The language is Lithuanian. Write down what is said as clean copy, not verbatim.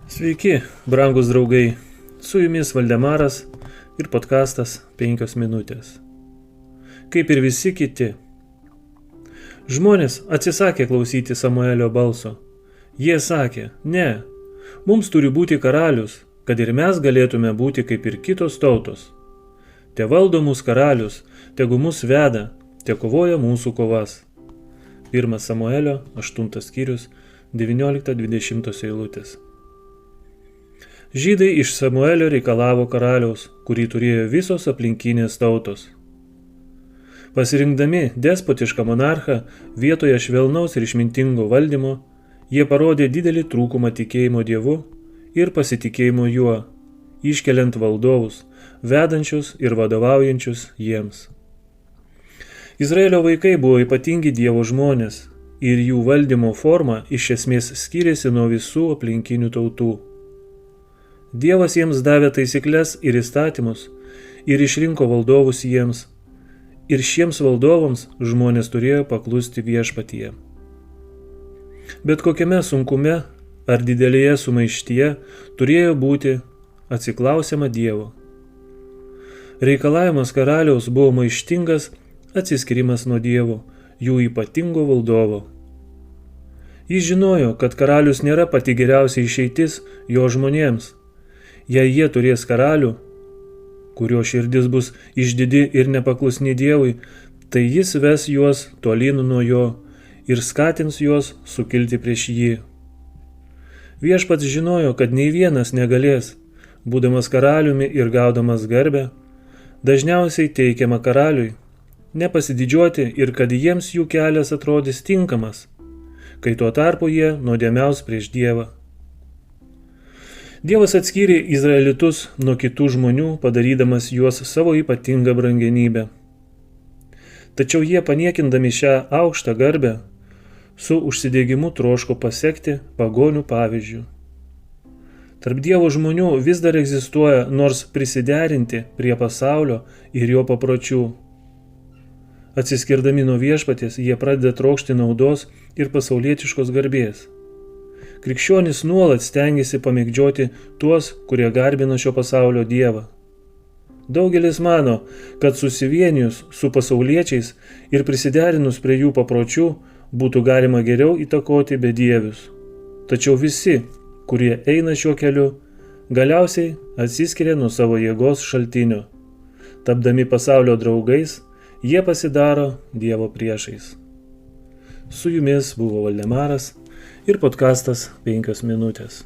Sveiki, brangus draugai, su jumis Valdemaras ir podkastas 5 minutės. Kaip ir visi kiti, žmonės atsisakė klausyti Samuelio balso. Jie sakė, ne, mums turi būti karalius, kad ir mes galėtume būti kaip ir kitos tautos. Te valdo mūsų karalius, tegu mus veda, te kovoja mūsų kovas. 1 Samuelio 8 skyrius 19-20 eilutės. Žydai iš Samuelio reikalavo karaliaus, kurį turėjo visos aplinkinės tautos. Pasirinkdami despotišką monarchą vietoje švelnaus ir išmintingo valdymo, jie parodė didelį trūkumą tikėjimo Dievu ir pasitikėjimo juo, iškeliant valdovus, vedančius ir vadovaujančius jiems. Izraelio vaikai buvo ypatingi Dievo žmonės ir jų valdymo forma iš esmės skiriasi nuo visų aplinkinių tautų. Dievas jiems davė taisyklės ir įstatymus ir išrinko valdovus jiems, ir šiems valdovams žmonės turėjo paklusti viešpatyje. Bet kokiame sunkume ar didelėje sumaištyje turėjo būti atsiklausiama Dievo. Reikalavimas karaliaus buvo maištingas atsiskyrimas nuo Dievo, jų ypatingo valdovo. Jis žinojo, kad karalius nėra pati geriausia išeitis jo žmonėms. Jei jie turės karalių, kurio širdis bus išdidi ir nepaklusni Dievui, tai jis ves juos tolyn nuo jo ir skatins juos sukilti prieš jį. Viešpats žinojo, kad nei vienas negalės, būdamas karaliumi ir gaudamas garbę, dažniausiai teikiama karaliui, nepasididžiuoti ir kad jiems jų kelias atrodys tinkamas, kai tuo tarpu jie nuodėmiaus prieš Dievą. Dievas atskyrė izraelitus nuo kitų žmonių, padarydamas juos savo ypatingą brangenybę. Tačiau jie, paniekindami šią aukštą garbę, su užsidėgymu troško pasekti pagonių pavyzdžių. Tarp Dievo žmonių vis dar egzistuoja nors prisiderinti prie pasaulio ir jo papročių. Atsiskirdami nuo viešpaties, jie pradeda trokšti naudos ir pasaulietiškos garbės. Krikščionys nuolat stengiasi pamėgdžioti tuos, kurie garbina šio pasaulio Dievą. Daugelis mano, kad susivienijus su pasauliečiais ir prisiderinus prie jų papročių būtų galima geriau įtakoti bedievius. Tačiau visi, kurie eina šiuo keliu, galiausiai atsiskiria nuo savo jėgos šaltinio. Tapdami pasaulio draugais, jie pasidaro Dievo priešais. Su jumis buvo Valdemaras ir podkastas 5 minutės.